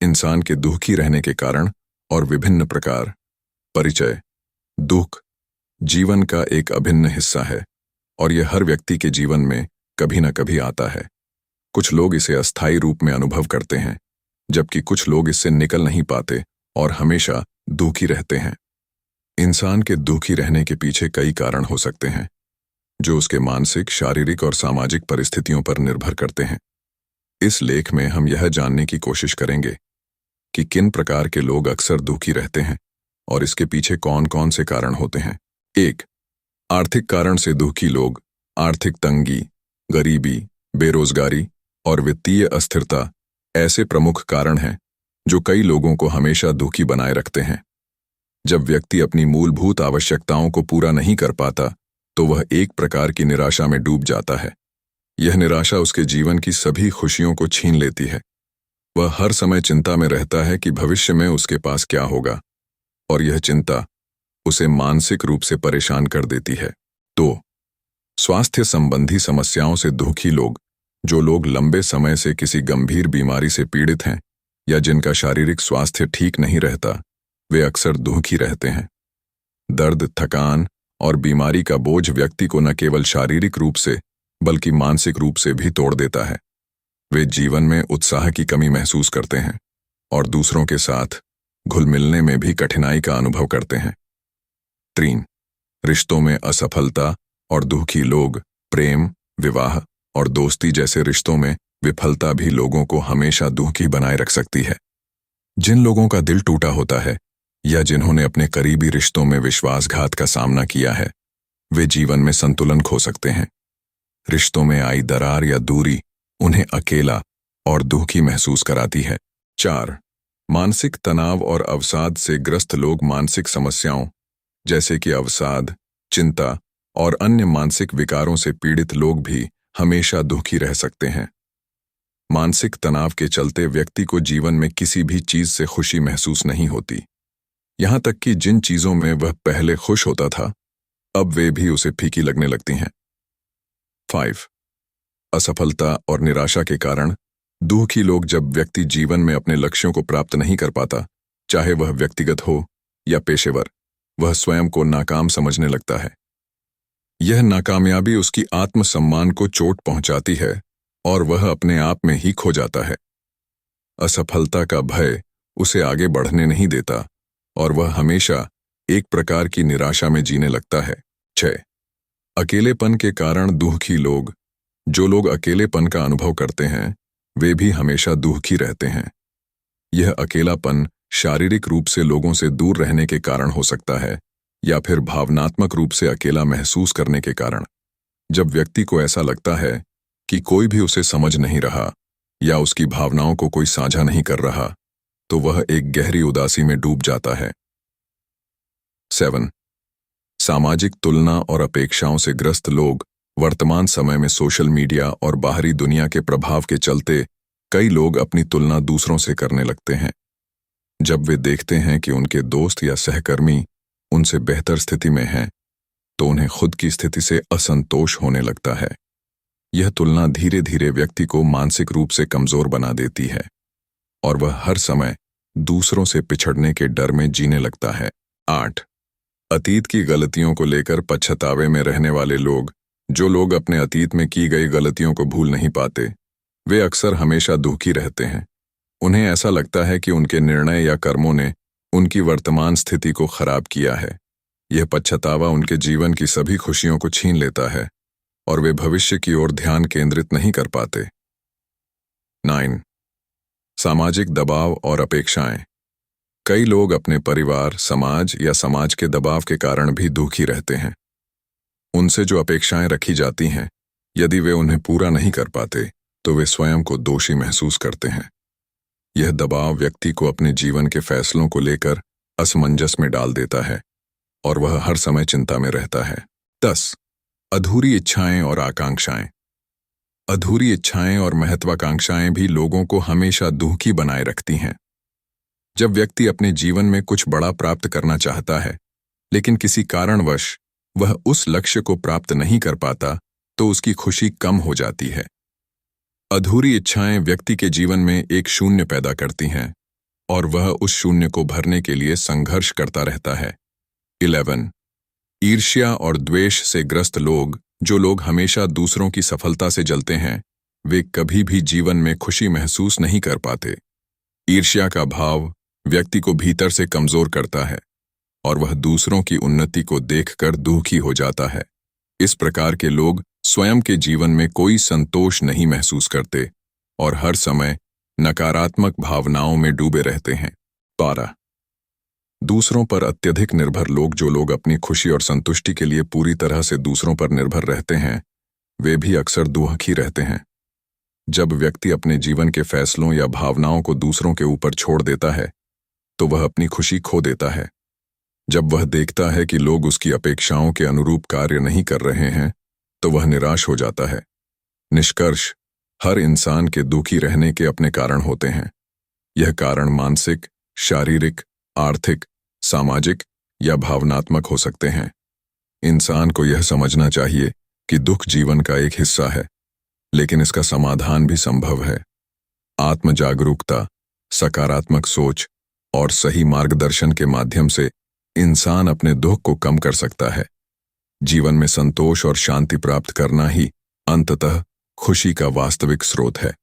इंसान के दुखी रहने के कारण और विभिन्न प्रकार। परिचय। दुख जीवन का एक अभिन्न हिस्सा है और यह हर व्यक्ति के जीवन में कभी न कभी आता है। कुछ लोग इसे अस्थायी रूप में अनुभव करते हैं, जबकि कुछ लोग इससे निकल नहीं पाते और हमेशा दुखी रहते हैं। इंसान के दुखी रहने के पीछे कई कारण हो सकते हैं, जो उसके मानसिक, शारीरिक और सामाजिक परिस्थितियों पर निर्भर करते हैं। इस लेख में हम यह जानने की कोशिश करेंगे कि किन प्रकार के लोग अक्सर दुखी रहते हैं और इसके पीछे कौन कौन से कारण होते हैं। 1. आर्थिक कारण से दुखी लोग। आर्थिक तंगी, गरीबी, बेरोजगारी और वित्तीय अस्थिरता ऐसे प्रमुख कारण हैं जो कई लोगों को हमेशा दुखी बनाए रखते हैं। जब व्यक्ति अपनी मूलभूत आवश्यकताओं को पूरा नहीं कर पाता, तो वह एक प्रकार की निराशा में डूब जाता है। यह निराशा उसके जीवन की सभी खुशियों को छीन लेती है। वह हर समय चिंता में रहता है कि भविष्य में उसके पास क्या होगा, और यह चिंता उसे मानसिक रूप से परेशान कर देती है। 2. स्वास्थ्य संबंधी समस्याओं से दुखी लोग। जो लोग लंबे समय से किसी गंभीर बीमारी से पीड़ित हैं या जिनका शारीरिक स्वास्थ्य ठीक नहीं रहता, वे अक्सर दुखी रहते हैं। दर्द, थकान और बीमारी का बोझ व्यक्ति को न केवल शारीरिक रूप से बल्कि मानसिक रूप से भी तोड़ देता है। वे जीवन में उत्साह की कमी महसूस करते हैं और दूसरों के साथ घुल मिलने में भी कठिनाई का अनुभव करते हैं। 3. रिश्तों में असफलता और दुखी लोग। प्रेम, विवाह और दोस्ती जैसे रिश्तों में विफलता भी लोगों को हमेशा दुखी बनाए रख सकती है। जिन लोगों का दिल टूटा होता है या जिन्होंने अपने करीबी रिश्तों में विश्वासघात का सामना किया है, वे जीवन में संतुलन खो सकते हैं। रिश्तों में आई दरार या दूरी उन्हें अकेला और दुखी महसूस कराती है। 4. मानसिक तनाव और अवसाद से ग्रस्त लोग। मानसिक समस्याओं जैसे कि अवसाद, चिंता और अन्य मानसिक विकारों से पीड़ित लोग भी हमेशा दुखी रह सकते हैं। मानसिक तनाव के चलते व्यक्ति को जीवन में किसी भी चीज से खुशी महसूस नहीं होती। यहां तक कि जिन चीजों में वह पहले खुश होता था, अब वे भी उसे फीकी लगने लगती हैं। 5. असफलता और निराशा के कारण। दुखी लोग। जब व्यक्ति जीवन में अपने लक्ष्यों को प्राप्त नहीं कर पाता, चाहे वह व्यक्तिगत हो या पेशेवर, वह स्वयं को नाकाम समझने लगता है। यह नाकामयाबी उसकी आत्मसम्मान को चोट पहुंचाती है और वह अपने आप में ही खो जाता है। असफलता का भय उसे आगे बढ़ने नहीं देता और वह हमेशा एक प्रकार की निराशा में जीने लगता है। 6. अकेलेपन के कारण दुखी लोग। जो लोग अकेलेपन का अनुभव करते हैं, वे भी हमेशा दुखी रहते हैं। यह अकेलापन शारीरिक रूप से लोगों से दूर रहने के कारण हो सकता है या फिर भावनात्मक रूप से अकेला महसूस करने के कारण। जब व्यक्ति को ऐसा लगता है कि कोई भी उसे समझ नहीं रहा या उसकी भावनाओं को कोई साझा नहीं कर रहा, तो वह एक गहरी उदासी में डूब जाता है। 7. सामाजिक तुलना और अपेक्षाओं से ग्रस्त लोग। वर्तमान समय में सोशल मीडिया और बाहरी दुनिया के प्रभाव के चलते कई लोग अपनी तुलना दूसरों से करने लगते हैं। जब वे देखते हैं कि उनके दोस्त या सहकर्मी उनसे बेहतर स्थिति में हैं, तो उन्हें खुद की स्थिति से असंतोष होने लगता है। यह तुलना धीरे धीरे व्यक्ति को मानसिक रूप से कमजोर बना देती है और वह हर समय दूसरों से पिछड़ने के डर में जीने लगता है। 8. अतीत की गलतियों को लेकर पछतावे में रहने वाले लोग। जो लोग अपने अतीत में की गई गलतियों को भूल नहीं पाते, वे अक्सर हमेशा दुखी रहते हैं। उन्हें ऐसा लगता है कि उनके निर्णय या कर्मों ने उनकी वर्तमान स्थिति को खराब किया है। यह पछतावा उनके जीवन की सभी खुशियों को छीन लेता है और वे भविष्य की ओर ध्यान केंद्रित नहीं कर पाते। 9. सामाजिक दबाव और अपेक्षाएं। कई लोग अपने परिवार, समाज या समाज के दबाव के कारण भी दुखी रहते हैं। उनसे जो अपेक्षाएं रखी जाती हैं, यदि वे उन्हें पूरा नहीं कर पाते, तो वे स्वयं को दोषी महसूस करते हैं। यह दबाव व्यक्ति को अपने जीवन के फैसलों को लेकर असमंजस में डाल देता है और वह हर समय चिंता में रहता है। 10. अधूरी इच्छाएं और आकांक्षाएं। अधूरी इच्छाएं और महत्वाकांक्षाएं भी लोगों को हमेशा दुखी बनाए रखती हैं। जब व्यक्ति अपने जीवन में कुछ बड़ा प्राप्त करना चाहता है, लेकिन किसी कारणवश वह उस लक्ष्य को प्राप्त नहीं कर पाता, तो उसकी खुशी कम हो जाती है। अधूरी इच्छाएं व्यक्ति के जीवन में एक शून्य पैदा करती हैं और वह उस शून्य को भरने के लिए संघर्ष करता रहता है। 11 ईर्ष्या और द्वेष से ग्रस्त लोग, जो लोग हमेशा दूसरों की सफलता से जलते हैं, वे कभी भी जीवन में खुशी महसूस नहीं कर पाते। ईर्ष्या का भाव व्यक्ति को भीतर से कमजोर करता है और वह दूसरों की उन्नति को देखकर दुखी हो जाता है। इस प्रकार के लोग स्वयं के जीवन में कोई संतोष नहीं महसूस करते और हर समय नकारात्मक भावनाओं में डूबे रहते हैं। 12 दूसरों पर अत्यधिक निर्भर लोग, जो लोग अपनी खुशी और संतुष्टि के लिए पूरी तरह से दूसरों पर निर्भर रहते हैं, वे भी अक्सर दुखी रहते हैं। जब व्यक्ति अपने जीवन के फैसलों या भावनाओं को दूसरों के ऊपर छोड़ देता है, तो वह अपनी खुशी खो देता है। जब वह देखता है कि लोग उसकी अपेक्षाओं के अनुरूप कार्य नहीं कर रहे हैं, तो वह निराश हो जाता है। निष्कर्ष, हर इंसान के दुखी रहने के अपने कारण होते हैं। यह कारण मानसिक, शारीरिक, आर्थिक, सामाजिक या भावनात्मक हो सकते हैं। इंसान को यह समझना चाहिए कि दुख जीवन का एक हिस्सा है, लेकिन इसका समाधान भी संभव है। आत्म जागरूकता, सकारात्मक सोच और सही मार्गदर्शन के माध्यम से इंसान अपने दुख को कम कर सकता है। जीवन में संतोष और शांति प्राप्त करना ही अंततः खुशी का वास्तविक स्रोत है।